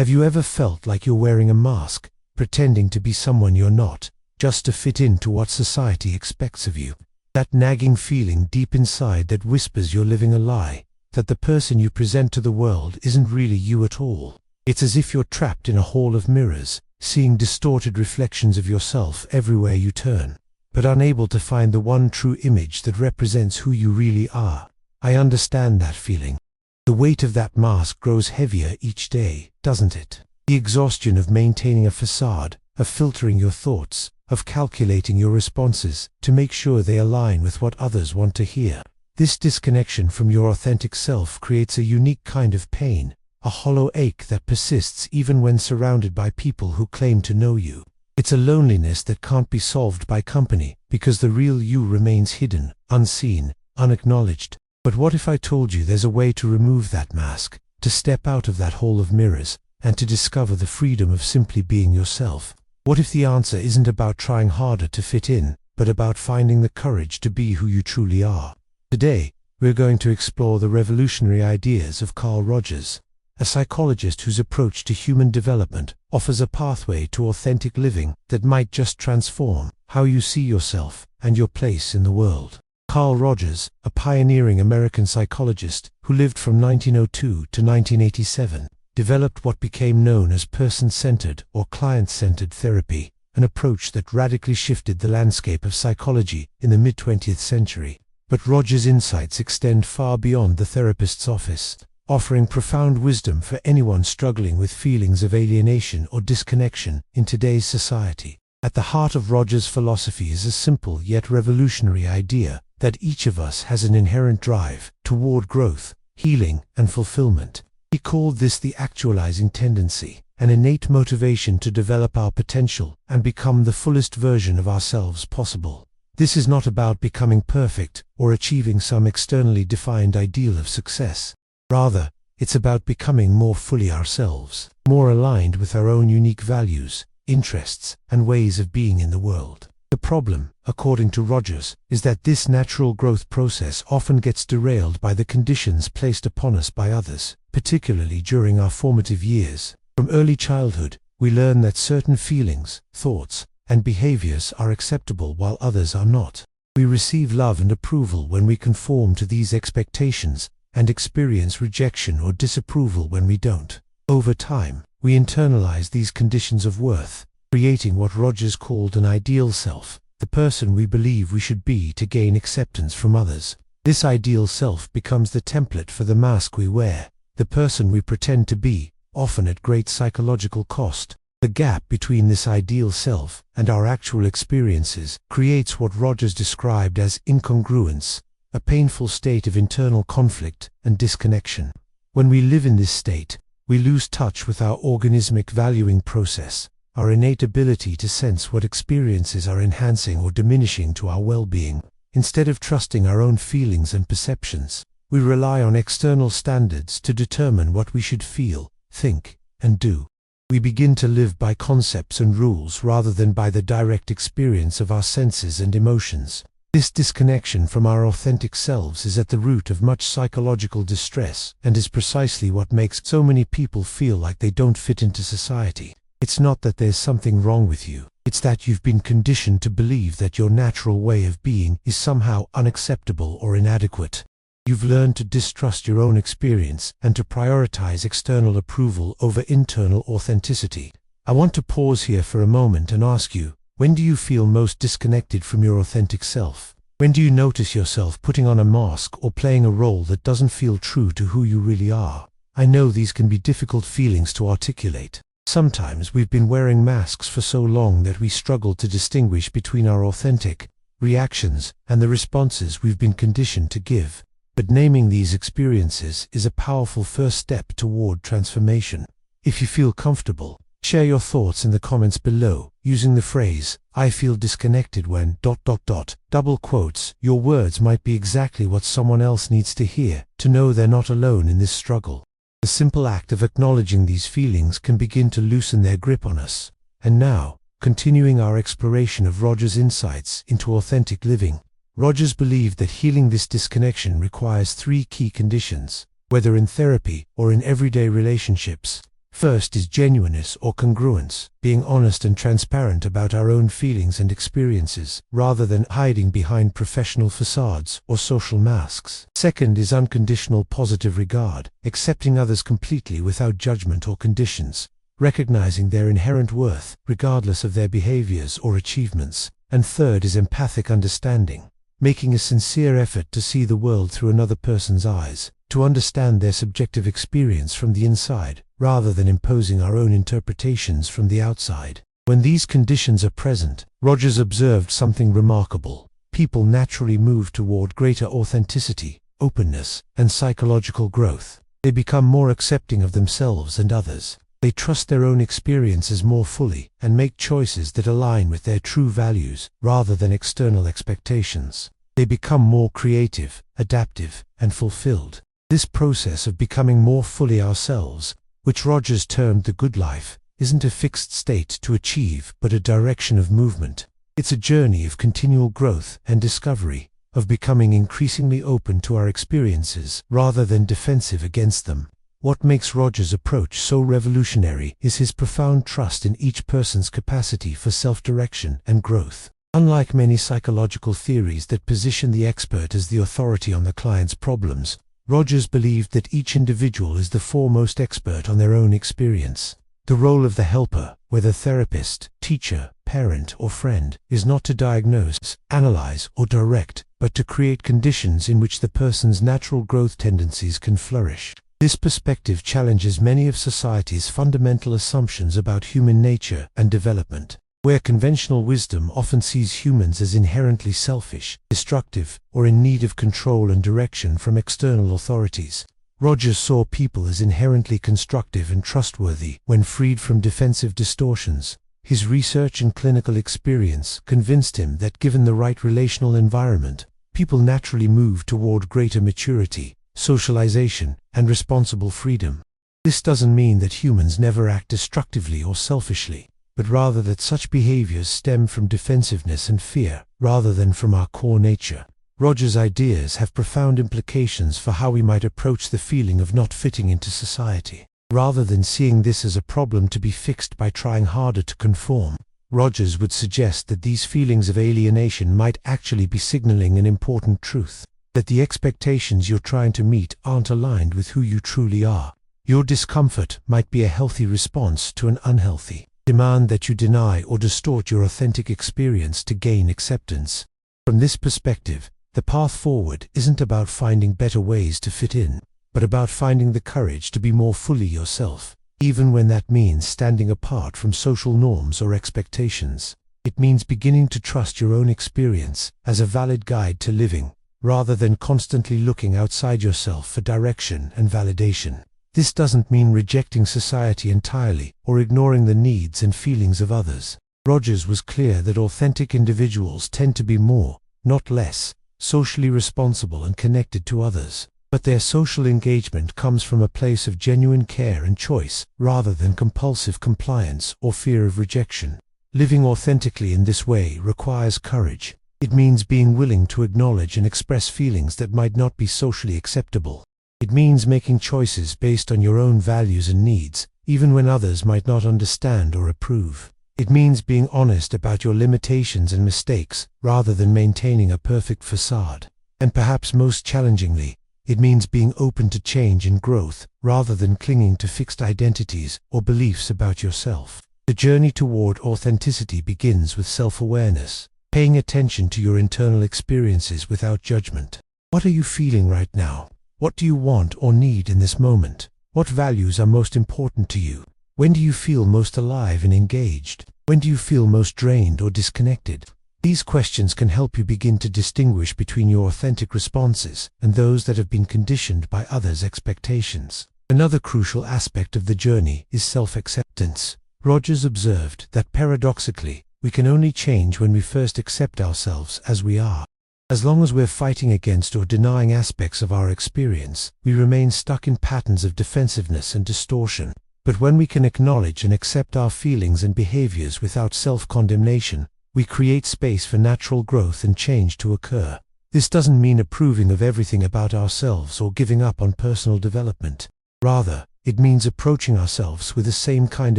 Have you ever felt like you're wearing a mask, pretending to be someone you're not, just to fit into what society expects of you? That nagging feeling deep inside that whispers you're living a lie, that the person you present to the world isn't really you at all. It's as if you're trapped in a hall of mirrors, seeing distorted reflections of yourself everywhere you turn, but unable to find the one true image that represents who you really are. I understand that feeling. The weight of that mask grows heavier each day, doesn't it? The exhaustion of maintaining a facade, of filtering your thoughts, of calculating your responses to make sure they align with what others want to hear. This disconnection from your authentic self creates a unique kind of pain, a hollow ache that persists even when surrounded by people who claim to know you. It's a loneliness that can't be solved by company, because the real you remains hidden, unseen, unacknowledged. But what if I told you there's a way to remove that mask, to step out of that hall of mirrors, and to discover the freedom of simply being yourself? What if the answer isn't about trying harder to fit in, but about finding the courage to be who you truly are? Today, we're going to explore the revolutionary ideas of ROGERS, a psychologist whose approach to human development offers a pathway to authentic living that might just transform how you see yourself and your place in the world. ROGERS, a pioneering American psychologist who lived from 1902 to 1987, developed what became known as person-centered or client-centered therapy, an approach that radically shifted the landscape of psychology in the mid-20th century. But ROGERS' insights extend far beyond the therapist's office, offering profound wisdom for anyone struggling with feelings of alienation or disconnection in today's society. At the heart of ROGERS' philosophy is a simple yet revolutionary idea that each of us has an inherent drive toward growth, healing, and fulfillment. He called this the actualizing tendency, an innate motivation to develop our potential and become the fullest version of ourselves possible. This is not about becoming perfect or achieving some externally defined ideal of success. Rather, it's about becoming more fully ourselves, more aligned with our own unique values, interests, and ways of being in the world. The problem, according to ROGERS, is that this natural growth process often gets derailed by the conditions placed upon us by others, particularly during our formative years. From early childhood, we learn that certain feelings, thoughts, and behaviors are acceptable while others are not. We receive love and approval when we conform to these expectations, and experience rejection or disapproval when we don't. Over time, we internalize these conditions of worth, creating what ROGERS called an ideal self, the person we believe we should be to gain acceptance from others. This ideal self becomes the template for the mask we wear, the person we pretend to be, often at great psychological cost. The gap between this ideal self and our actual experiences creates what ROGERS described as incongruence, a painful state of internal conflict and disconnection. When we live in this state, we lose touch with our organismic valuing process, our innate ability to sense what experiences are enhancing or diminishing to our well-being. Instead of trusting our own feelings and perceptions, we rely on external standards to determine what we should feel, think, and do. We begin to live by concepts and rules rather than by the direct experience of our senses and emotions. This disconnection from our authentic selves is at the root of much psychological distress and is precisely what makes so many people feel like they don't fit into society. It's not that there's something wrong with you, it's that you've been conditioned to believe that your natural way of being is somehow unacceptable or inadequate. You've learned to distrust your own experience and to prioritize external approval over internal authenticity. I want to pause here for a moment and ask you, when do you feel most disconnected from your authentic self? When do you notice yourself putting on a mask or playing a role that doesn't feel true to who you really are? I know these can be difficult feelings to articulate. Sometimes we've been wearing masks for so long that we struggle to distinguish between our authentic reactions and the responses we've been conditioned to give. But naming these experiences is a powerful first step toward transformation. If you feel comfortable, share your thoughts in the comments below, using the phrase, "I feel disconnected when ... double quotes. Your words might be exactly what someone else needs to hear, to know they're not alone in this struggle. The simple act of acknowledging these feelings can begin to loosen their grip on us. And now, continuing our exploration of ROGERS' insights into authentic living, ROGERS believed that healing this disconnection requires three key conditions. Whether in therapy or in everyday relationships, First is genuineness or congruence, being honest and transparent about our own feelings and experiences, rather than hiding behind professional facades or social masks. Second is unconditional positive regard, accepting others completely without judgment or conditions, recognizing their inherent worth, regardless of their behaviors or achievements. And third is empathic understanding, making a sincere effort to see the world through another person's eyes, to understand their subjective experience from the inside, rather than imposing our own interpretations from the outside. When these conditions are present, Rogers observed something remarkable. People naturally move toward greater authenticity, openness, and psychological growth. They become more accepting of themselves and others. They trust their own experiences more fully and make choices that align with their true values rather than external expectations. They become more creative, adaptive, and fulfilled. This process of becoming more fully ourselves, which Rogers termed the good life, isn't a fixed state to achieve but a direction of movement. It's a journey of continual growth and discovery, of becoming increasingly open to our experiences rather than defensive against them. What makes Rogers' approach so revolutionary is his profound trust in each person's capacity for self-direction and growth. Unlike many psychological theories that position the expert as the authority on the client's problems, Rogers believed that each individual is the foremost expert on their own experience. The role of the helper, whether therapist, teacher, parent, or friend, is not to diagnose, analyze, or direct, but to create conditions in which the person's natural growth tendencies can flourish. This perspective challenges many of society's fundamental assumptions about human nature and development. Where conventional wisdom often sees humans as inherently selfish, destructive, or in need of control and direction from external authorities, Rogers saw people as inherently constructive and trustworthy when freed from defensive distortions. His research and clinical experience convinced him that given the right relational environment, people naturally move toward greater maturity, socialization, and responsible freedom. This doesn't mean that humans never act destructively or selfishly, but rather that such behaviors stem from defensiveness and fear, rather than from our core nature. Rogers' ideas have profound implications for how we might approach the feeling of not fitting into society. Rather than seeing this as a problem to be fixed by trying harder to conform, Rogers would suggest that these feelings of alienation might actually be signaling an important truth, that the expectations you're trying to meet aren't aligned with who you truly are. Your discomfort might be a healthy response to an unhealthy demand that you deny or distort your authentic experience to gain acceptance. From this perspective, the path forward isn't about finding better ways to fit in, but about finding the courage to be more fully yourself, even when that means standing apart from social norms or expectations. It means beginning to trust your own experience as a valid guide to living, rather than constantly looking outside yourself for direction and validation. This doesn't mean rejecting society entirely or ignoring the needs and feelings of others. Rogers was clear that authentic individuals tend to be more, not less, socially responsible and connected to others, but their social engagement comes from a place of genuine care and choice, rather than compulsive compliance or fear of rejection. Living authentically in this way requires courage. It means being willing to acknowledge and express feelings that might not be socially acceptable. It means making choices based on your own values and needs, even when others might not understand or approve. It means being honest about your limitations and mistakes, rather than maintaining a perfect facade. And perhaps most challengingly, it means being open to change and growth, rather than clinging to fixed identities or beliefs about yourself. The journey toward authenticity begins with self-awareness, paying attention to your internal experiences without judgment. What are you feeling right now? What do you want or need in this moment? What values are most important to you? When do you feel most alive and engaged? When do you feel most drained or disconnected? These questions can help you begin to distinguish between your authentic responses and those that have been conditioned by others' expectations. Another crucial aspect of the journey is self-acceptance. Rogers observed that paradoxically, we can only change when we first accept ourselves as we are. As long as we're fighting against or denying aspects of our experience, we remain stuck in patterns of defensiveness and distortion. But when we can acknowledge and accept our feelings and behaviors without self-condemnation, we create space for natural growth and change to occur. This doesn't mean approving of everything about ourselves or giving up on personal development. Rather, It means approaching ourselves with the same kind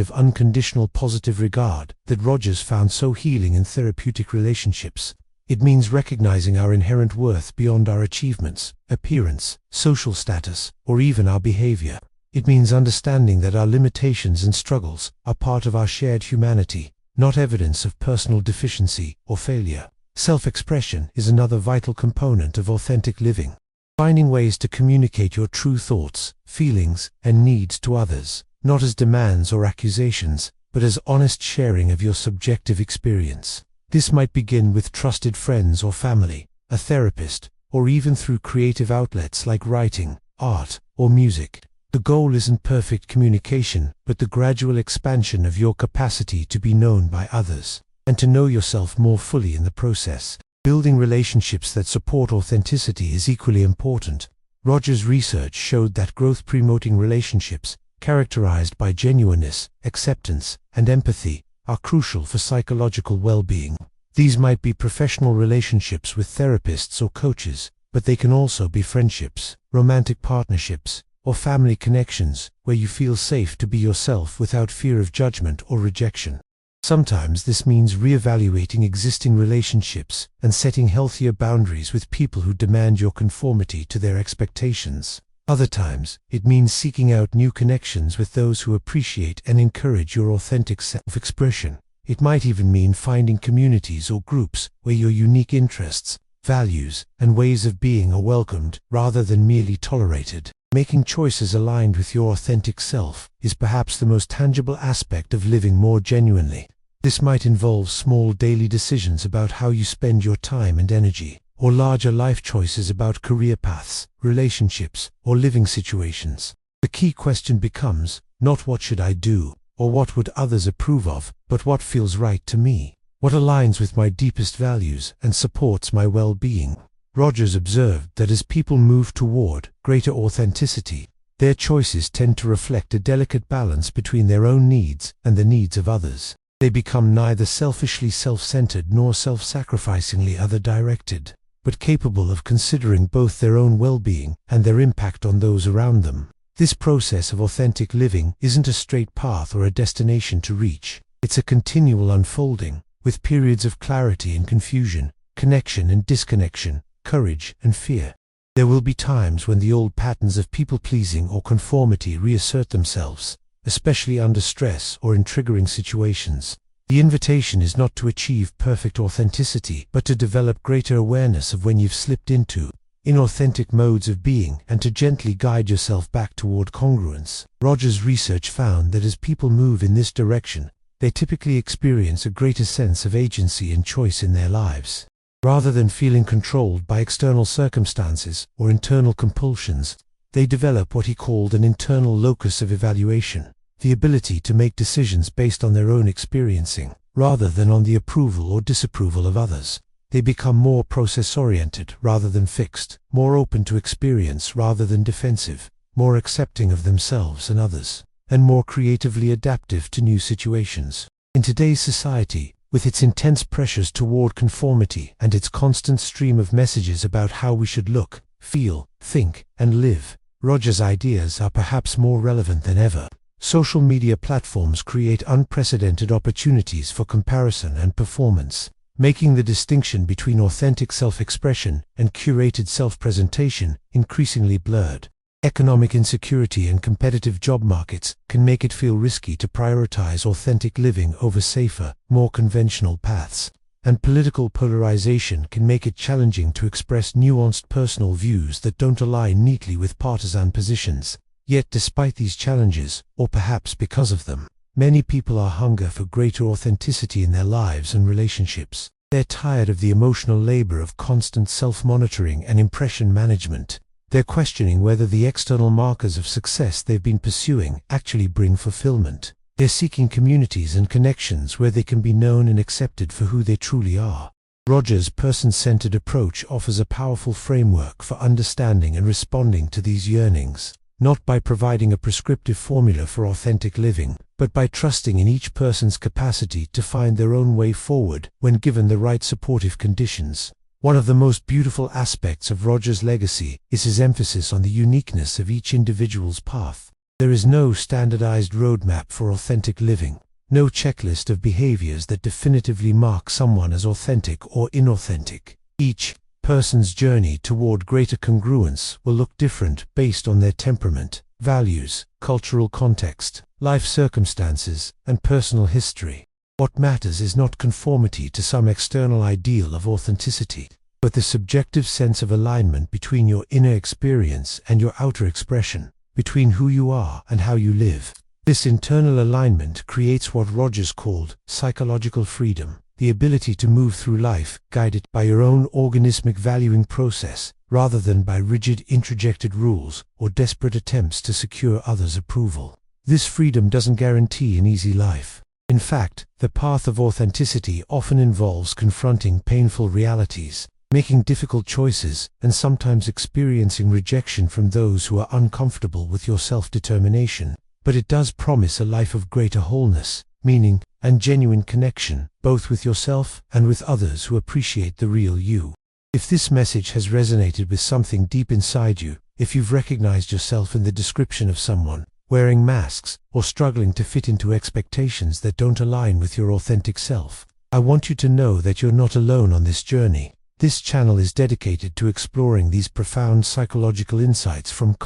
of unconditional positive regard that Rogers found so healing in therapeutic relationships. It means recognizing our inherent worth beyond our achievements, appearance, social status, or even our behavior. It means understanding that our limitations and struggles are part of our shared humanity, not evidence of personal deficiency or failure. Self-expression is another vital component of authentic living. Finding ways to communicate your true thoughts, feelings, and needs to others, not as demands or accusations, but as honest sharing of your subjective experience. This might begin with trusted friends or family, a therapist, or even through creative outlets like writing, art, or music. The goal isn't perfect communication, but the gradual expansion of your capacity to be known by others, and to know yourself more fully in the process. Building relationships that support authenticity is equally important. Rogers' research showed that growth-promoting relationships, characterized by genuineness, acceptance, and empathy, are crucial for psychological well-being. These might be professional relationships with therapists or coaches, but they can also be friendships, romantic partnerships, or family connections, where you feel safe to be yourself without fear of judgment or rejection. Sometimes this means reevaluating existing relationships and setting healthier boundaries with people who demand your conformity to their expectations. Other times, it means seeking out new connections with those who appreciate and encourage your authentic self-expression. It might even mean finding communities or groups where your unique interests, values, and ways of being are welcomed rather than merely tolerated. Making choices aligned with your authentic self is perhaps the most tangible aspect of living more genuinely. This might involve small daily decisions about how you spend your time and energy, or larger life choices about career paths, relationships, or living situations. The key question becomes, not what should I do, or what would others approve of, but what feels right to me, what aligns with my deepest values and supports my well-being. Rogers observed that as people move toward greater authenticity, their choices tend to reflect a delicate balance between their own needs and the needs of others. They become neither selfishly self-centered nor self-sacrificingly other-directed, but capable of considering both their own well-being and their impact on those around them. This process of authentic living isn't a straight path or a destination to reach. It's a continual unfolding, with periods of clarity and confusion, connection and disconnection, courage and fear. There will be times when the old patterns of people-pleasing or conformity reassert themselves, especially under stress or in triggering situations. The invitation is not to achieve perfect authenticity, but to develop greater awareness of when you've slipped into inauthentic modes of being and to gently guide yourself back toward congruence. Rogers' research found that as people move in this direction, they typically experience a greater sense of agency and choice in their lives. Rather than feeling controlled by external circumstances or internal compulsions, they develop what he called an internal locus of evaluation, the ability to make decisions based on their own experiencing, rather than on the approval or disapproval of others. They become more process-oriented rather than fixed, more open to experience rather than defensive, more accepting of themselves and others, and more creatively adaptive to new situations. In today's society, with its intense pressures toward conformity and its constant stream of messages about how we should look, feel, think, and live, Rogers' ideas are perhaps more relevant than ever. Social media platforms create unprecedented opportunities for comparison and performance, making the distinction between authentic self-expression and curated self-presentation increasingly blurred. Economic insecurity and competitive job markets can make it feel risky to prioritize authentic living over safer, more conventional paths. And political polarization can make it challenging to express nuanced personal views that don't align neatly with partisan positions. Yet despite these challenges, or perhaps because of them, many people are hungry for greater authenticity in their lives and relationships. They're tired of the emotional labor of constant self-monitoring and impression management. They're questioning whether the external markers of success they've been pursuing actually bring fulfillment. They're seeking communities and connections where they can be known and accepted for who they truly are. Rogers' person-centered approach offers a powerful framework for understanding and responding to these yearnings, not by providing a prescriptive formula for authentic living, but by trusting in each person's capacity to find their own way forward when given the right supportive conditions. One of the most beautiful aspects of Rogers' legacy is his emphasis on the uniqueness of each individual's path. There is no standardized roadmap for authentic living, no checklist of behaviors that definitively mark someone as authentic or inauthentic. Each person's journey toward greater congruence will look different based on their temperament, values, cultural context, life circumstances, and personal history. What matters is not conformity to some external ideal of authenticity, but the subjective sense of alignment between your inner experience and your outer expression, between who you are and how you live. This internal alignment creates what Rogers called psychological freedom, the ability to move through life guided by your own organismic valuing process, rather than by rigid introjected rules or desperate attempts to secure others' approval. This freedom doesn't guarantee an easy life. In fact, the path of authenticity often involves confronting painful realities, making difficult choices, and sometimes experiencing rejection from those who are uncomfortable with your self-determination. But it does promise a life of greater wholeness, meaning, and genuine connection, both with yourself and with others who appreciate the real you. If this message has resonated with something deep inside you, if you've recognized yourself in the description of someone wearing masks or struggling to fit into expectations that don't align with your authentic self, I want you to know that you're not alone on this journey. This channel is dedicated to exploring these profound psychological insights from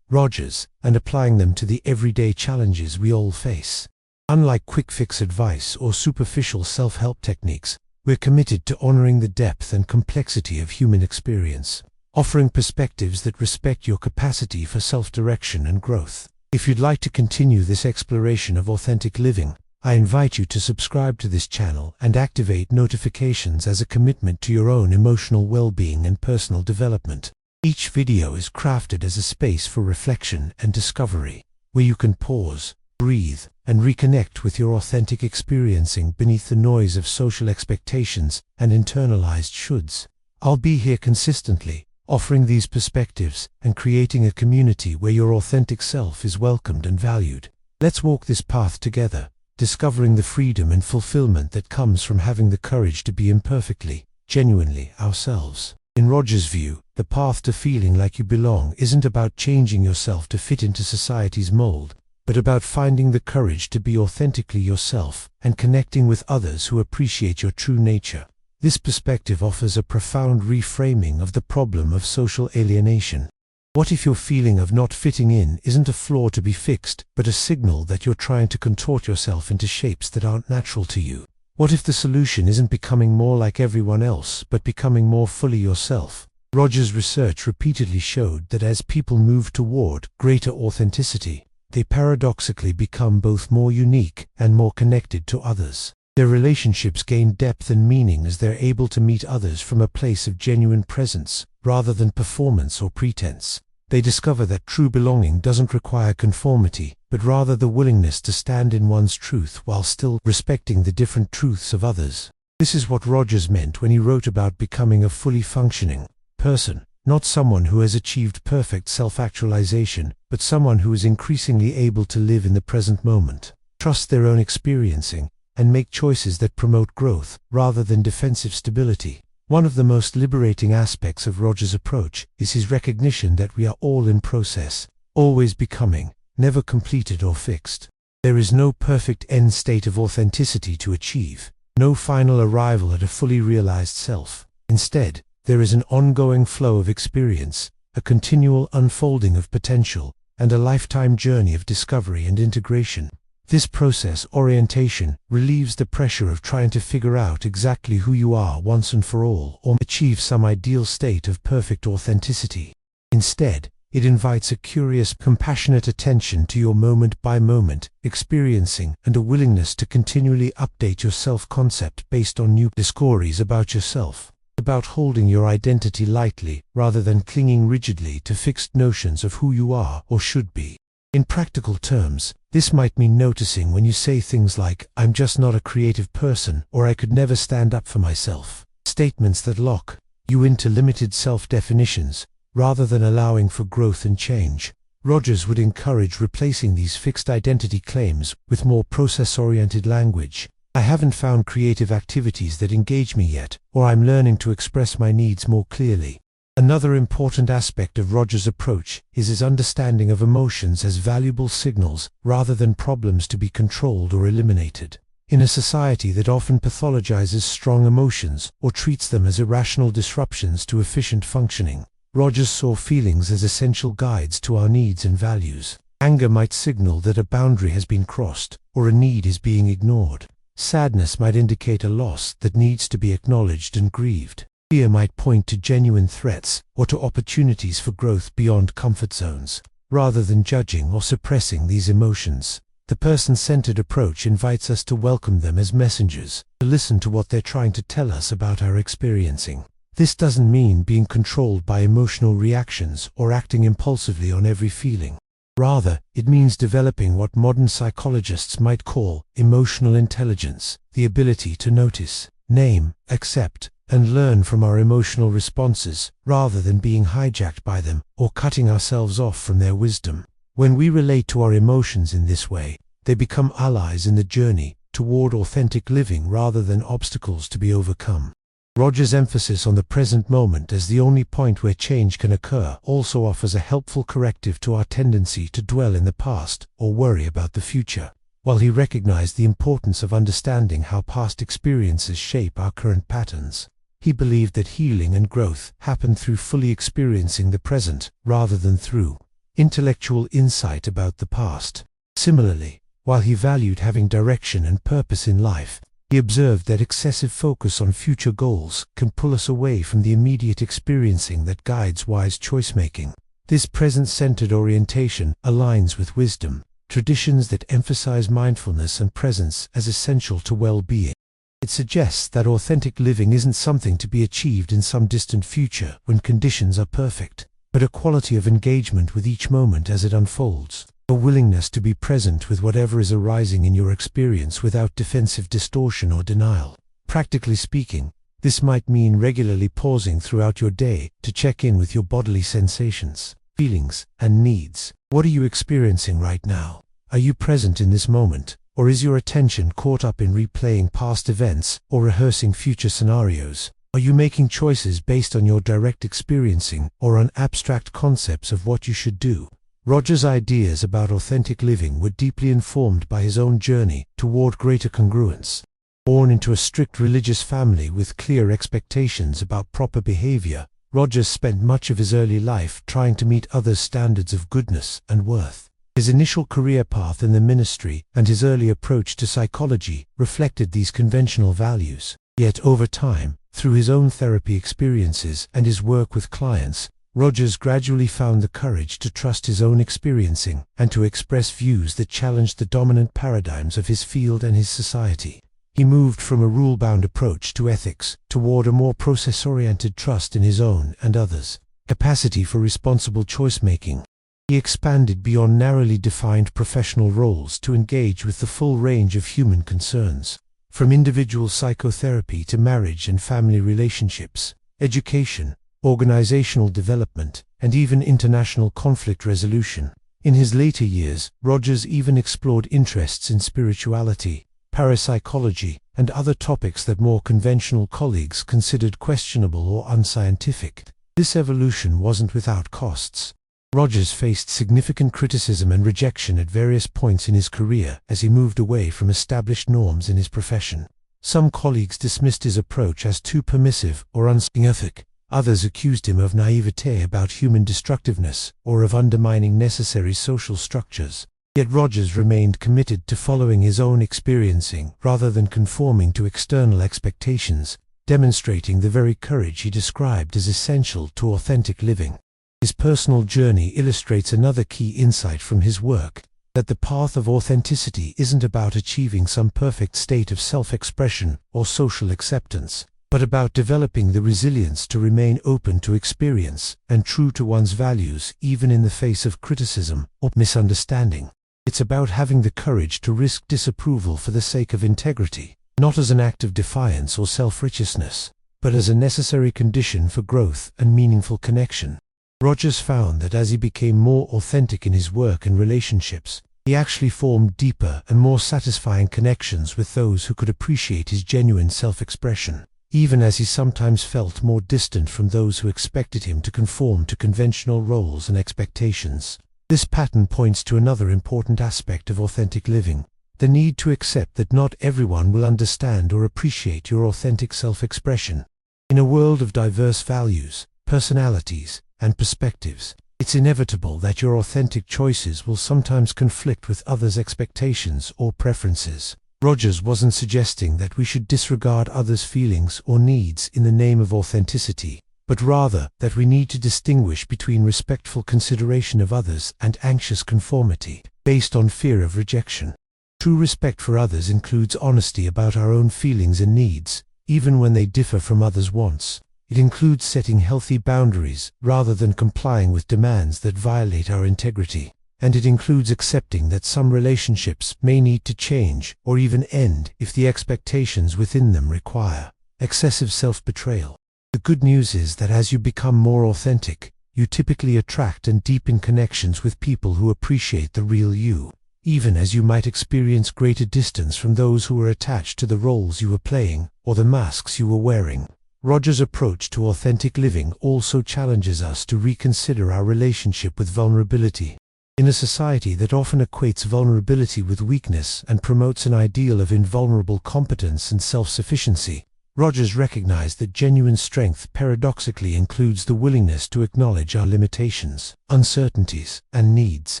ROGERS and applying them to the everyday challenges we all face. Unlike quick-fix advice or superficial self-help techniques, we're committed to honoring the depth and complexity of human experience, offering perspectives that respect your capacity for self-direction and growth. If you'd like to continue this exploration of authentic living, I invite you to subscribe to this channel and activate notifications as a commitment to your own emotional well-being and personal development. Each video is crafted as a space for reflection and discovery, where you can pause, breathe, and reconnect with your authentic experiencing beneath the noise of social expectations and internalized shoulds. I'll be here consistently, offering these perspectives and creating a community where your authentic self is welcomed and valued. Let's walk this path together, discovering the freedom and fulfillment that comes from having the courage to be imperfectly, genuinely ourselves. In Rogers' view, the path to feeling like you belong isn't about changing yourself to fit into society's mold, but about finding the courage to be authentically yourself and connecting with others who appreciate your true nature. This perspective offers a profound reframing of the problem of social alienation. What if your feeling of not fitting in isn't a flaw to be fixed, but a signal that you're trying to contort yourself into shapes that aren't natural to you? What if the solution isn't becoming more like everyone else, but becoming more fully yourself? Rogers' research repeatedly showed that as people move toward greater authenticity, they paradoxically become both more unique and more connected to others. Their relationships gain depth and meaning as they're able to meet others from a place of genuine presence, rather than performance or pretense. They discover that true belonging doesn't require conformity, but rather the willingness to stand in one's truth while still respecting the different truths of others. This is what Rogers meant when he wrote about becoming a fully functioning person, not someone who has achieved perfect self-actualization, but someone who is increasingly able to live in the present moment, trust their own experiencing, and make choices that promote growth rather than defensive stability. One of the most liberating aspects of Rogers' approach is his recognition that we are all in process, always becoming, never completed or fixed. There is no perfect end state of authenticity to achieve, no final arrival at a fully realized self. Instead, there is an ongoing flow of experience, a continual unfolding of potential, and a lifetime journey of discovery and integration. This process orientation relieves the pressure of trying to figure out exactly who you are once and for all or achieve some ideal state of perfect authenticity. Instead, it invites a curious, compassionate attention to your moment-by-moment experiencing and a willingness to continually update your self-concept based on new discoveries about yourself. About holding your identity lightly rather than clinging rigidly to fixed notions of who you are or should be. In practical terms, this might mean noticing when you say things like, "I'm just not a creative person," or "I could never stand up for myself." Statements that lock you into limited self-definitions, rather than allowing for growth and change. Rogers would encourage replacing these fixed identity claims with more process-oriented language. "I haven't found creative activities that engage me yet," or "I'm learning to express my needs more clearly." Another important aspect of Rogers' approach is his understanding of emotions as valuable signals rather than problems to be controlled or eliminated. In a society that often pathologizes strong emotions or treats them as irrational disruptions to efficient functioning, Rogers saw feelings as essential guides to our needs and values. Anger might signal that a boundary has been crossed or a need is being ignored. Sadness might indicate a loss that needs to be acknowledged and grieved. Fear might point to genuine threats or to opportunities for growth beyond comfort zones. Rather than judging or suppressing these emotions, the person-centered approach invites us to welcome them as messengers, to listen to what they're trying to tell us about our experiencing. This doesn't mean being controlled by emotional reactions or acting impulsively on every feeling. Rather, it means developing what modern psychologists might call emotional intelligence, the ability to notice, name, accept, and learn from our emotional responses, rather than being hijacked by them or cutting ourselves off from their wisdom. When we relate to our emotions in this way, they become allies in the journey toward authentic living rather than obstacles to be overcome. Rogers' emphasis on the present moment as the only point where change can occur also offers a helpful corrective to our tendency to dwell in the past or worry about the future. While he recognized the importance of understanding how past experiences shape our current patterns, he believed that healing and growth happen through fully experiencing the present rather than through intellectual insight about the past. Similarly, while he valued having direction and purpose in life, he observed that excessive focus on future goals can pull us away from the immediate experiencing that guides wise choice-making. This present-centered orientation aligns with wisdom, traditions that emphasize mindfulness and presence as essential to well-being. It suggests that authentic living isn't something to be achieved in some distant future when conditions are perfect, but a quality of engagement with each moment as it unfolds. A willingness to be present with whatever is arising in your experience without defensive distortion or denial. Practically speaking, this might mean regularly pausing throughout your day to check in with your bodily sensations, feelings, and needs. What are you experiencing right now? Are you present in this moment, or is your attention caught up in replaying past events or rehearsing future scenarios? Are you making choices based on your direct experiencing or on abstract concepts of what you should do? Rogers' ideas about authentic living were deeply informed by his own journey toward greater congruence. Born into a strict religious family with clear expectations about proper behavior, Rogers spent much of his early life trying to meet others' standards of goodness and worth. His initial career path in the ministry and his early approach to psychology reflected these conventional values. Yet over time, through his own therapy experiences and his work with clients, Rogers gradually found the courage to trust his own experiencing and to express views that challenged the dominant paradigms of his field and his society. He moved from a rule-bound approach to ethics toward a more process-oriented trust in his own and others' capacity for responsible choice-making. He expanded beyond narrowly defined professional roles to engage with the full range of human concerns, from individual psychotherapy to marriage and family relationships, education, organizational development, and even international conflict resolution. In his later years, Rogers even explored interests in spirituality, parapsychology, and other topics that more conventional colleagues considered questionable or unscientific. This evolution wasn't without costs. Rogers faced significant criticism and rejection at various points in his career as he moved away from established norms in his profession. Some colleagues dismissed his approach as too permissive or unscientific. Others accused him of naivete about human destructiveness or of undermining necessary social structures. Yet Rogers remained committed to following his own experiencing rather than conforming to external expectations, demonstrating the very courage he described as essential to authentic living. His personal journey illustrates another key insight from his work, that the path of authenticity isn't about achieving some perfect state of self-expression or social acceptance, but about developing the resilience to remain open to experience and true to one's values even in the face of criticism or misunderstanding. It's about having the courage to risk disapproval for the sake of integrity, not as an act of defiance or self-righteousness, but as a necessary condition for growth and meaningful connection. Rogers found that as he became more authentic in his work and relationships, he actually formed deeper and more satisfying connections with those who could appreciate his genuine self-expression. even as he sometimes felt more distant from those who expected him to conform to conventional roles and expectations. This pattern points to another important aspect of authentic living: the need to accept that not everyone will understand or appreciate your authentic self-expression. In a world of diverse values, personalities, and perspectives, it's inevitable that your authentic choices will sometimes conflict with others' expectations or preferences. Rogers wasn't suggesting that we should disregard others' feelings or needs in the name of authenticity, but rather that we need to distinguish between respectful consideration of others and anxious conformity, based on fear of rejection. True respect for others includes honesty about our own feelings and needs, even when they differ from others' wants. It includes setting healthy boundaries rather than complying with demands that violate our integrity. And it includes accepting that some relationships may need to change or even end if the expectations within them require excessive self-betrayal. The good news is that as you become more authentic, you typically attract and deepen connections with people who appreciate the real you, even as you might experience greater distance from those who were attached to the roles you were playing or the masks you were wearing. Rogers' approach to authentic living also challenges us to reconsider our relationship with vulnerability. In a society that often equates vulnerability with weakness and promotes an ideal of invulnerable competence and self-sufficiency, Rogers recognized that genuine strength paradoxically includes the willingness to acknowledge our limitations, uncertainties, and needs.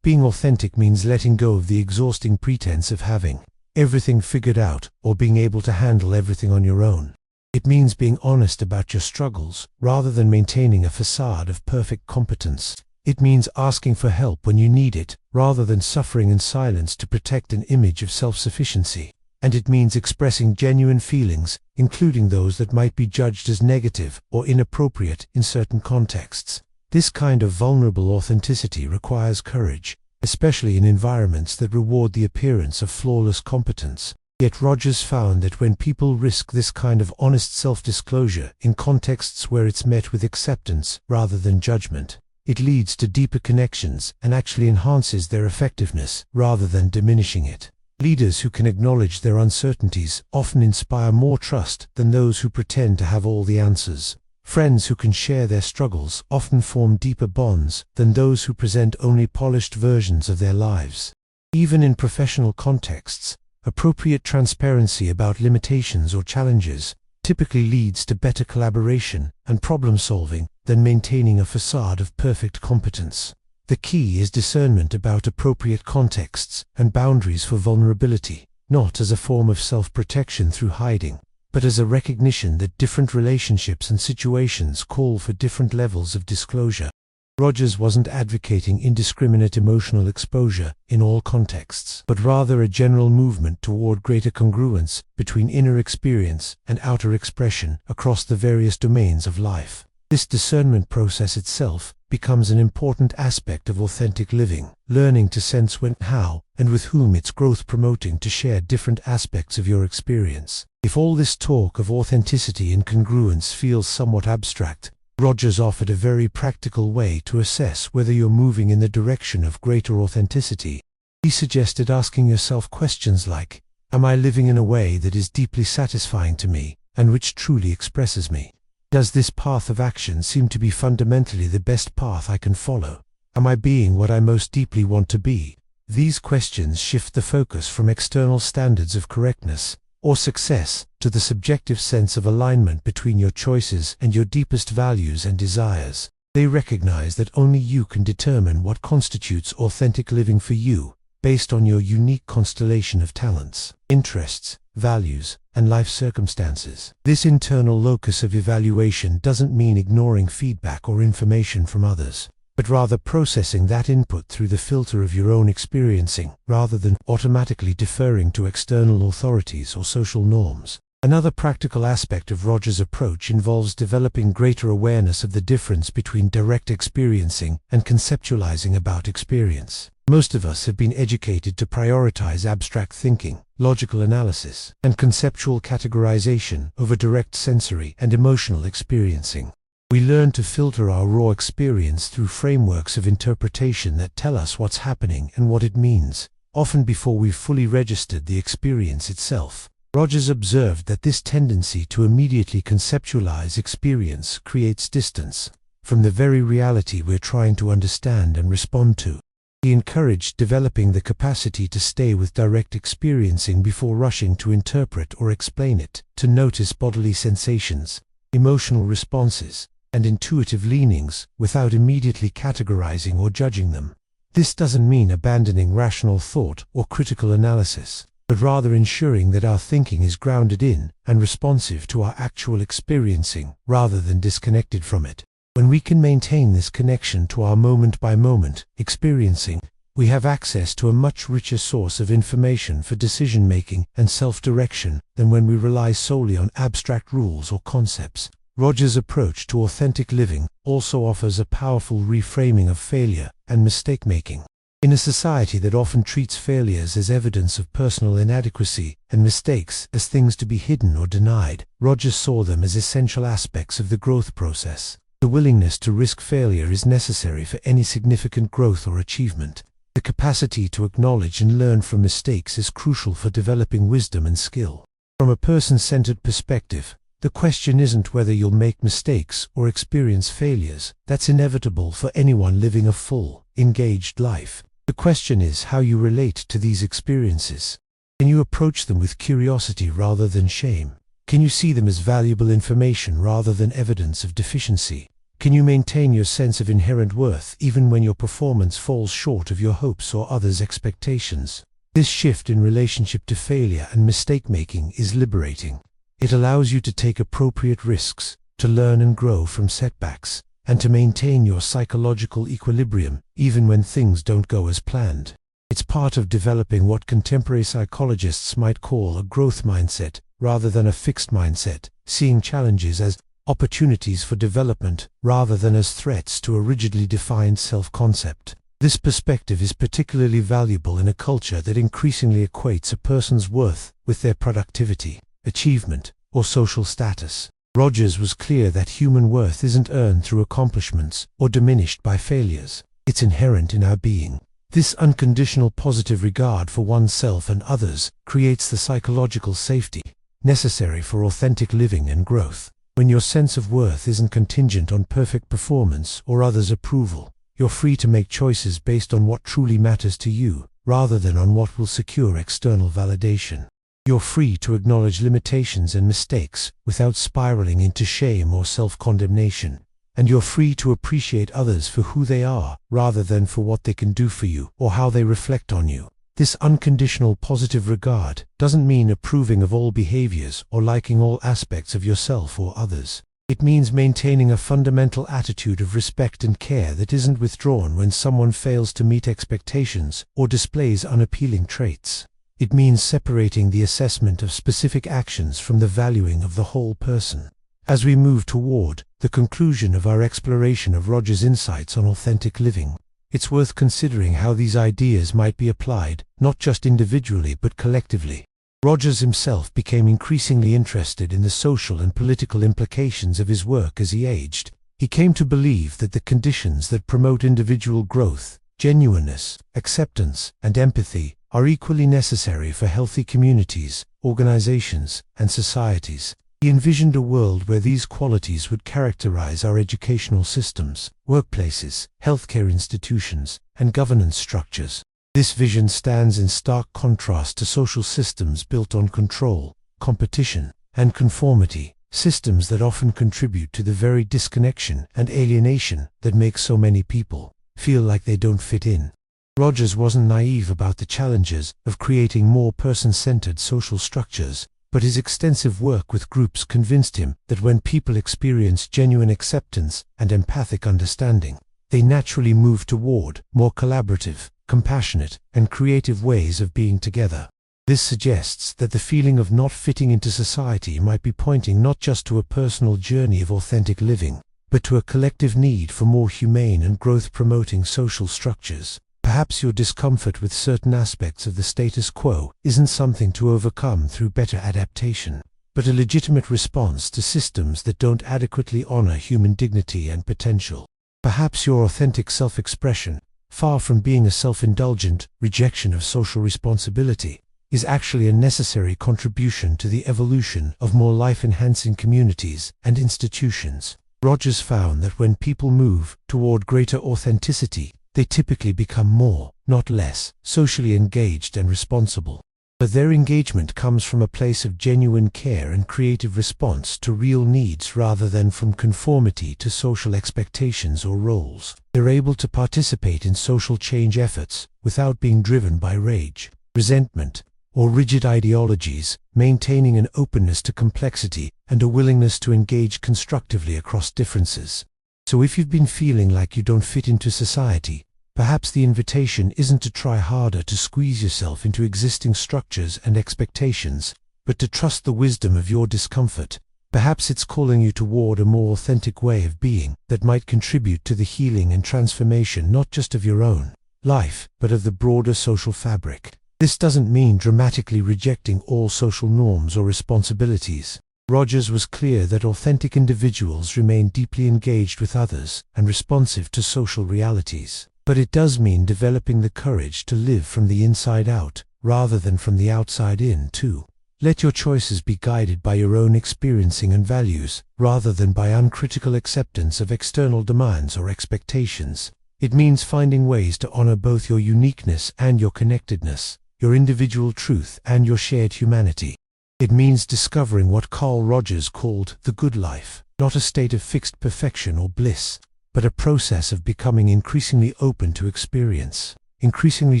Being authentic means letting go of the exhausting pretense of having everything figured out or being able to handle everything on your own. It means being honest about your struggles rather than maintaining a facade of perfect competence. It means asking for help when you need it, rather than suffering in silence to protect an image of self-sufficiency. And it means expressing genuine feelings, including those that might be judged as negative or inappropriate in certain contexts. This kind of vulnerable authenticity requires courage, especially in environments that reward the appearance of flawless competence. Yet Rogers found that when people risk this kind of honest self-disclosure in contexts where it's met with acceptance rather than judgment, it leads to deeper connections and actually enhances their effectiveness rather than diminishing it. Leaders who can acknowledge their uncertainties often inspire more trust than those who pretend to have all the answers. Friends who can share their struggles often form deeper bonds than those who present only polished versions of their lives. Even in professional contexts, appropriate transparency about limitations or challenges typically leads to better collaboration and problem-solving than maintaining a facade of perfect competence. The key is discernment about appropriate contexts and boundaries for vulnerability, not as a form of self-protection through hiding, but as a recognition that different relationships and situations call for different levels of disclosure. Rogers wasn't advocating indiscriminate emotional exposure in all contexts, but rather a general movement toward greater congruence between inner experience and outer expression across the various domains of life. This discernment process itself becomes an important aspect of authentic living, learning to sense when, how, and with whom it's growth-promoting to share different aspects of your experience. If all this talk of authenticity and congruence feels somewhat abstract, Rogers offered a very practical way to assess whether you're moving in the direction of greater authenticity. He suggested asking yourself questions like, am I living in a way that is deeply satisfying to me and which truly expresses me? Does this path of action seem to be fundamentally the best path I can follow? Am I being what I most deeply want to be? These questions shift the focus from external standards of correctness or success to the subjective sense of alignment between your choices and your deepest values and desires. They recognize that only you can determine what constitutes authentic living for you, based on your unique constellation of talents, interests, values, and life circumstances. This internal locus of evaluation doesn't mean ignoring feedback or information from others, but rather processing that input through the filter of your own experiencing, rather than automatically deferring to external authorities or social norms. Another practical aspect of Rogers' approach involves developing greater awareness of the difference between direct experiencing and conceptualizing about experience. Most of us have been educated to prioritize abstract thinking, logical analysis, and conceptual categorization over direct sensory and emotional experiencing. We learn to filter our raw experience through frameworks of interpretation that tell us what's happening and what it means, often before we've fully registered the experience itself. Rogers observed that this tendency to immediately conceptualize experience creates distance from the very reality we're trying to understand and respond to. He encouraged developing the capacity to stay with direct experiencing before rushing to interpret or explain it, to notice bodily sensations, emotional responses, and intuitive leanings without immediately categorizing or judging them. This doesn't mean abandoning rational thought or critical analysis, but rather ensuring that our thinking is grounded in and responsive to our actual experiencing rather than disconnected from it. When we can maintain this connection to our moment-by-moment experiencing, we have access to a much richer source of information for decision-making and self-direction than when we rely solely on abstract rules or concepts. Rogers' approach to authentic living also offers a powerful reframing of failure and mistake-making. In a society that often treats failures as evidence of personal inadequacy and mistakes as things to be hidden or denied, Rogers saw them as essential aspects of the growth process. The willingness to risk failure is necessary for any significant growth or achievement. The capacity to acknowledge and learn from mistakes is crucial for developing wisdom and skill. From a person-centered perspective, the question isn't whether you'll make mistakes or experience failures. That's inevitable for anyone living a full, engaged life. The question is how you relate to these experiences. Can you approach them with curiosity rather than shame? Can you see them as valuable information rather than evidence of deficiency? Can you maintain your sense of inherent worth even when your performance falls short of your hopes or others' expectations? This shift in relationship to failure and mistake-making is liberating. It allows you to take appropriate risks, to learn and grow from setbacks, and to maintain your psychological equilibrium even when things don't go as planned. It's part of developing what contemporary psychologists might call a growth mindset, rather than a fixed mindset, seeing challenges as opportunities for development rather than as threats to a rigidly defined self-concept. This perspective is particularly valuable in a culture that increasingly equates a person's worth with their productivity, achievement, or social status. Rogers was clear that human worth isn't earned through accomplishments or diminished by failures. It's inherent in our being. This unconditional positive regard for oneself and others creates the psychological safety necessary for authentic living and growth. When your sense of worth isn't contingent on perfect performance or others' approval, you're free to make choices based on what truly matters to you, rather than on what will secure external validation. You're free to acknowledge limitations and mistakes without spiraling into shame or self-condemnation. And you're free to appreciate others for who they are, rather than for what they can do for you or how they reflect on you. This unconditional positive regard doesn't mean approving of all behaviors or liking all aspects of yourself or others. It means maintaining a fundamental attitude of respect and care that isn't withdrawn when someone fails to meet expectations or displays unappealing traits. It means separating the assessment of specific actions from the valuing of the whole person. As we move toward the conclusion of our exploration of Rogers' insights on authentic living, it's worth considering how these ideas might be applied, not just individually but collectively. Rogers himself became increasingly interested in the social and political implications of his work as he aged. He came to believe that the conditions that promote individual growth, genuineness, acceptance, and empathy are equally necessary for healthy communities, organizations, and societies. He envisioned a world where these qualities would characterize our educational systems, workplaces, healthcare institutions, and governance structures. This vision stands in stark contrast to social systems built on control, competition, and conformity, systems that often contribute to the very disconnection and alienation that makes so many people feel like they don't fit in. Rogers wasn't naive about the challenges of creating more person-centered social structures, but his extensive work with groups convinced him that when people experience genuine acceptance and empathic understanding, they naturally move toward more collaborative, compassionate, and creative ways of being together. This suggests that the feeling of not fitting into society might be pointing not just to a personal journey of authentic living, but to a collective need for more humane and growth-promoting social structures. Perhaps your discomfort with certain aspects of the status quo isn't something to overcome through better adaptation, but a legitimate response to systems that don't adequately honor human dignity and potential. Perhaps your authentic self-expression, far from being a self-indulgent rejection of social responsibility, is actually a necessary contribution to the evolution of more life-enhancing communities and institutions. Rogers found that when people move toward greater authenticity, they typically become more, not less, socially engaged and responsible. But their engagement comes from a place of genuine care and creative response to real needs rather than from conformity to social expectations or roles. They're able to participate in social change efforts without being driven by rage, resentment, or rigid ideologies, maintaining an openness to complexity and a willingness to engage constructively across differences. So if you've been feeling like you don't fit into society, perhaps the invitation isn't to try harder to squeeze yourself into existing structures and expectations, but to trust the wisdom of your discomfort. Perhaps it's calling you toward a more authentic way of being that might contribute to the healing and transformation not just of your own life, but of the broader social fabric. This doesn't mean dramatically rejecting all social norms or responsibilities. Rogers was clear that authentic individuals remain deeply engaged with others and responsive to social realities. But it does mean developing the courage to live from the inside out, rather than from the outside in, too. Let your choices be guided by your own experiencing and values, rather than by uncritical acceptance of external demands or expectations. It means finding ways to honor both your uniqueness and your connectedness, your individual truth and your shared humanity. It means discovering what Carl Rogers called the good life, not a state of fixed perfection or bliss, but a process of becoming increasingly open to experience, increasingly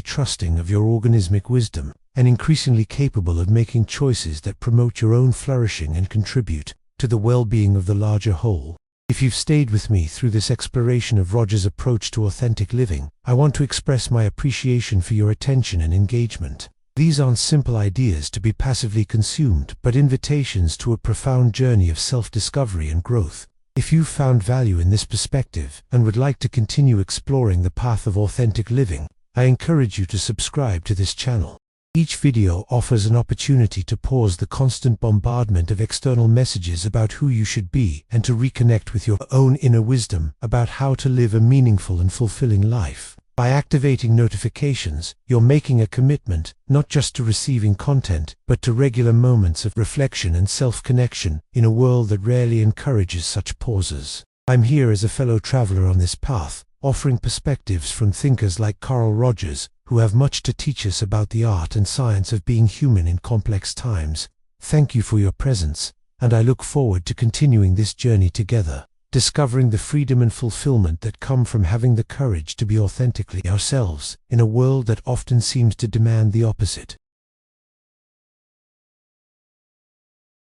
trusting of your organismic wisdom, and increasingly capable of making choices that promote your own flourishing and contribute to the well-being of the larger whole. If you've stayed with me through this exploration of Rogers' approach to authentic living, I want to express my appreciation for your attention and engagement. These aren't simple ideas to be passively consumed, but invitations to a profound journey of self-discovery and growth. If you've found value in this perspective and would like to continue exploring the path of authentic living, I encourage you to subscribe to this channel. Each video offers an opportunity to pause the constant bombardment of external messages about who you should be and to reconnect with your own inner wisdom about how to live a meaningful and fulfilling life. By activating notifications, you're making a commitment, not just to receiving content, but to regular moments of reflection and self-connection in a world that rarely encourages such pauses. I'm here as a fellow traveler on this path, offering perspectives from thinkers like Carl Rogers, who have much to teach us about the art and science of being human in complex times. Thank you for your presence, and I look forward to continuing this journey together, discovering the freedom and fulfillment that come from having the courage to be authentically ourselves in a world that often seems to demand the opposite.